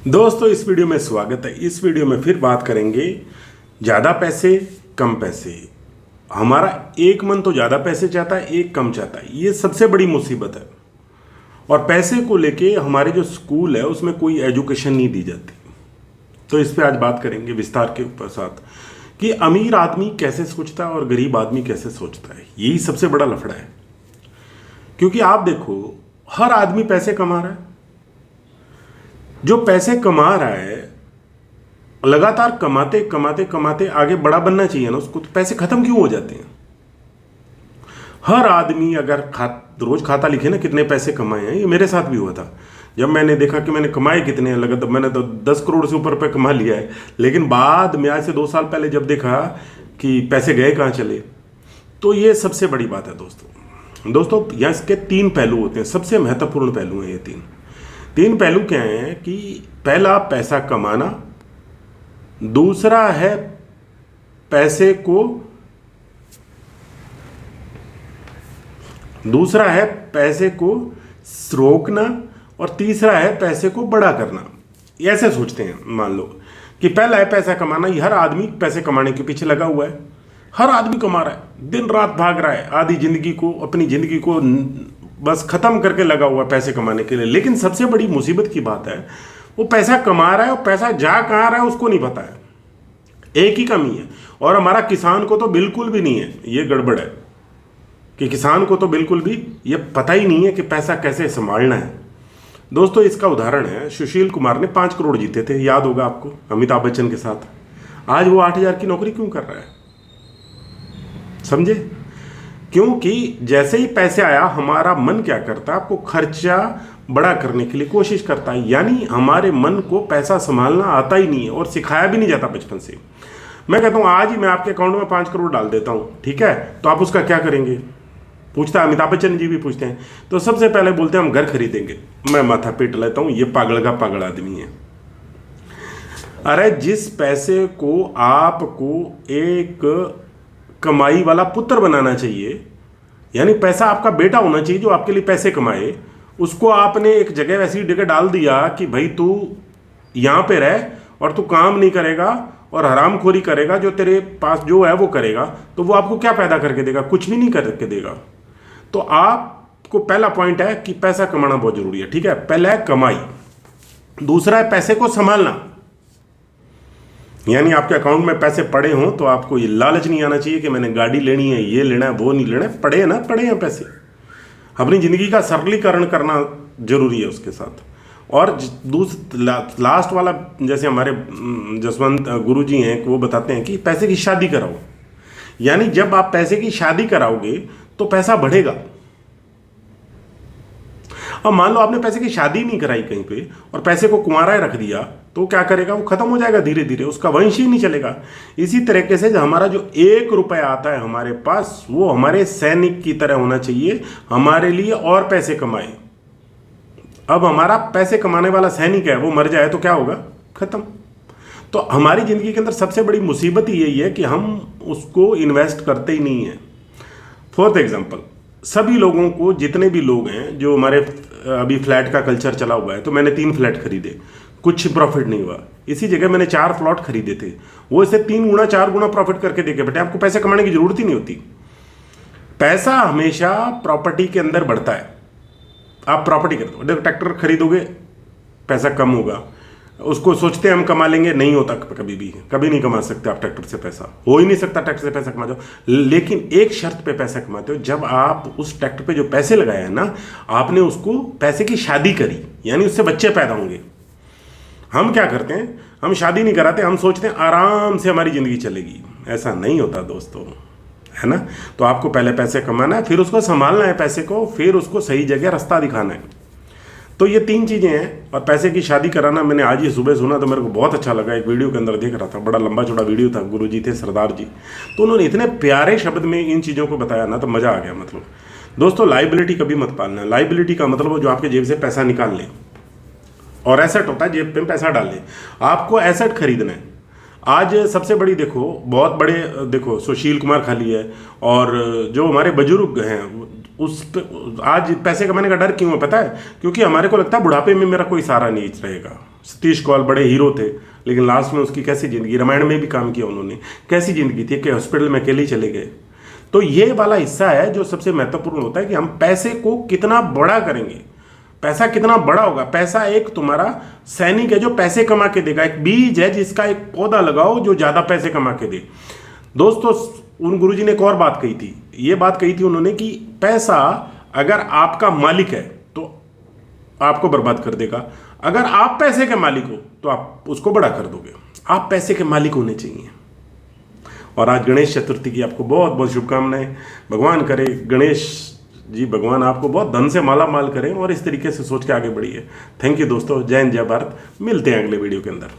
दोस्तों इस वीडियो में स्वागत है। इस वीडियो में फिर बात करेंगे ज़्यादा पैसे कम पैसे। हमारा एक मन तो ज़्यादा पैसे चाहता है, एक कम चाहता है। ये सबसे बड़ी मुसीबत है। और पैसे को लेके हमारे जो स्कूल है उसमें कोई एजुकेशन नहीं दी जाती। तो इस पर आज बात करेंगे विस्तार के ऊपर साथ कि अमीर आदमी कैसे सोचता है और गरीब आदमी कैसे सोचता है। यही सबसे बड़ा लफड़ा है। क्योंकि आप देखो, हर आदमी पैसे कमा रहा है। जो पैसे कमा रहा है लगातार कमाते कमाते कमाते आगे बड़ा बनना चाहिए ना उसको, तो पैसे खत्म क्यों हो जाते हैं? हर आदमी अगर रोज खाता लिखे ना कितने पैसे कमाए हैं। ये मेरे साथ भी हुआ था। जब मैंने देखा कि मैंने कमाए कितने हैं, लगा तो मैंने तो 10 करोड़ से ऊपर पे कमा लिया है। लेकिन बाद में आज से 2 साल पहले जब देखा कि पैसे गए कहाँ चले, तो ये सबसे बड़ी बात है दोस्तों यहाँ इसके 3 पहलू होते हैं। सबसे महत्वपूर्ण पहलू हैं ये 3 पहलू क्या हैं कि पहला पैसा कमाना, दूसरा है पैसे को रोकना, और तीसरा है पैसे को बड़ा करना। ऐसे सोचते हैं। मान लो कि पहला है पैसा कमाना। ये हर आदमी पैसे कमाने के पीछे लगा हुआ है। हर आदमी कमा रहा है, दिन रात भाग रहा है, आधी जिंदगी को, अपनी जिंदगी को बस खत्म करके लगा हुआ है पैसे कमाने के लिए। लेकिन सबसे बड़ी मुसीबत की बात है, वो पैसा कमा रहा है और पैसा जा कहाँ रहा है उसको नहीं पता है। एक ही कमी है। और हमारा किसान को तो बिल्कुल भी नहीं है। ये गड़बड़ है कि किसान को तो बिल्कुल भी ये पता ही नहीं है कि पैसा कैसे संभालना है। दोस्तों इसका उदाहरण है, सुशील कुमार ने 5 करोड़ जीते थे, याद होगा आपको, अमिताभ बच्चन के साथ। आज वो 8,000 की नौकरी क्यों कर रहा है? समझे? क्योंकि जैसे ही पैसे आया हमारा मन क्या करता है, आपको खर्चा बड़ा करने के लिए कोशिश करता है। यानी हमारे मन को पैसा संभालना आता ही नहीं है और सिखाया भी नहीं जाता बचपन से। मैं कहता हूँ आज ही मैं आपके अकाउंट में 5 करोड़ डाल देता हूँ, ठीक है, तो आप उसका क्या करेंगे? पूछता है, अमिताभ बच्चन जी भी पूछते हैं। तो सबसे पहले बोलते हैं हम घर खरीदेंगे। मैं माथा पीट लेता हूँ, ये पागल का पागल आदमी है। अरे जिस पैसे को आपको एक कमाई वाला पुत्र बनाना चाहिए, यानी पैसा आपका बेटा होना चाहिए जो आपके लिए पैसे कमाए, उसको आपने एक जगह वैसी जगह डाल दिया कि भाई तू यहाँ पे रह और तू काम नहीं करेगा और हरामखोरी करेगा, जो तेरे पास जो है वो करेगा। तो वो आपको क्या पैदा करके देगा? कुछ भी नहीं करके देगा। तो आपको पहला पॉइंट है कि पैसा कमाना बहुत जरूरी है, ठीक है। पहला है कमाई, दूसरा है पैसे को संभालना। यानी आपके अकाउंट में पैसे पड़े हों तो आपको ये लालच नहीं आना चाहिए कि मैंने गाड़ी लेनी है, ये लेना है, वो नहीं लेना है। पड़े हैं पैसे। अपनी ज़िंदगी का सरलीकरण करना जरूरी है उसके साथ। और लास्ट वाला, जैसे हमारे जसवंत गुरु जी हैं, वो बताते हैं कि पैसे की शादी कराओ। यानी जब आप पैसे की शादी कराओगे तो पैसा बढ़ेगा। अब मान लो आपने पैसे की शादी नहीं कराई कहीं पे और पैसे को कुंवारा रख दिया, तो क्या करेगा? वो खत्म हो जाएगा धीरे धीरे, उसका वंश ही नहीं चलेगा। इसी तरीके से हमारा जो 1 रुपया आता है हमारे पास, वो हमारे सैनिक की तरह होना चाहिए, हमारे लिए और पैसे कमाए। अब हमारा पैसे कमाने वाला सैनिक है, वो मर जाए तो क्या होगा? खत्म। तो हमारी जिंदगी के अंदर सबसे बड़ी मुसीबत ही यही है कि हम उसको इन्वेस्ट करते ही नहीं है। फोर्थ एग्जाम्पल, सभी लोगों को, जितने भी लोग हैं, जो हमारे अभी फ्लैट का कल्चर चला हुआ है, तो मैंने 3 फ्लैट खरीदे, कुछ प्रॉफिट नहीं हुआ। इसी जगह मैंने 4 प्लॉट खरीदे थे, वो इसे 3 गुना 4 गुना प्रॉफिट करके देखे। बेटे आपको पैसे कमाने की जरूरत ही नहीं होती। पैसा हमेशा प्रॉपर्टी के अंदर बढ़ता है। आप प्रॉपर्टी खरीदो, देखो ट्रैक्टर खरीदोगे पैसा कम होगा, उसको सोचते हैं हम कमा लेंगे, नहीं होता। कभी नहीं कमा सकते आप ट्रैक्टर से पैसा, हो ही नहीं सकता ट्रैक्टर से पैसा कमा जाओ। लेकिन एक शर्त पे पैसा कमाते हो, जब आप उस ट्रैक्टर पे जो पैसे लगाए हैं ना, आपने उसको पैसे की शादी करी, यानी उससे बच्चे पैदा होंगे। हम क्या करते हैं, हम शादी नहीं कराते, हम सोचते हैं आराम से हमारी जिंदगी चलेगी। ऐसा नहीं होता दोस्तों, है ना। तो आपको पहले पैसे कमाना है, फिर उसको संभालना है पैसे को, फिर उसको सही जगह रास्ता दिखाना है। तो ये 3 चीज़ें हैं। और पैसे की शादी कराना मैंने आज ही सुबह सुना तो मेरे को बहुत अच्छा लगा। एक वीडियो के अंदर देख रहा था, बड़ा लंबा चौड़ा वीडियो था, गुरु जी थे सरदार जी, तो उन्होंने इतने प्यारे शब्द में इन चीज़ों को बताया ना, तो मज़ा आ गया। मतलब दोस्तों लाइबिलिटी कभी मत पालना। लाइबिलिटी का मतलब जो आपके जेब से पैसा निकाल ले, और एसेट होता है जेब पे पैसा डाल ले। आपको एसेट खरीदना है। आज सबसे बड़ी देखो, बहुत बड़े देखो, सुशील कुमार खाली है, और जो हमारे बुजुर्ग हैं उस आज पैसे कमाने का डर क्यों है पता है? क्योंकि हमारे को लगता है बुढ़ापे में मेरा कोई सहारा नहीं रहेगा। सतीश कौल बड़े हीरो थे, लेकिन लास्ट में उसकी कैसी जिंदगी, रामायण में भी काम किया उन्होंने, कैसी जिंदगी थी कि हॉस्पिटल में अकेले ही चले गए। तो ये वाला हिस्सा है जो सबसे महत्वपूर्ण होता है कि हम पैसे को कितना बड़ा करेंगे, पैसा कितना बड़ा होगा। पैसा एक तुम्हारा सैनिक है जो पैसे कमा के देगा, एक बीज है जिसका एक पौधा लगाओ जो ज्यादा पैसे कमा के दे। दोस्तों, उन गुरुजी ने एक और बात कही थी, ये बात कही थी उन्होंने कि पैसा अगर आपका मालिक है तो आपको बर्बाद कर देगा, अगर आप पैसे के मालिक हो तो आप उसको बड़ा कर दोगे। आप पैसे के मालिक होने चाहिए। और आज गणेश चतुर्थी की आपको बहुत बहुत शुभकामनाएं। भगवान करे गणेश जी, भगवान आपको बहुत धन से माला माल करें और इस तरीके से सोच के आगे बढ़िए। थैंक यू दोस्तों, जय हिंद, जय भारत। मिलते हैं अगले वीडियो के अंदर।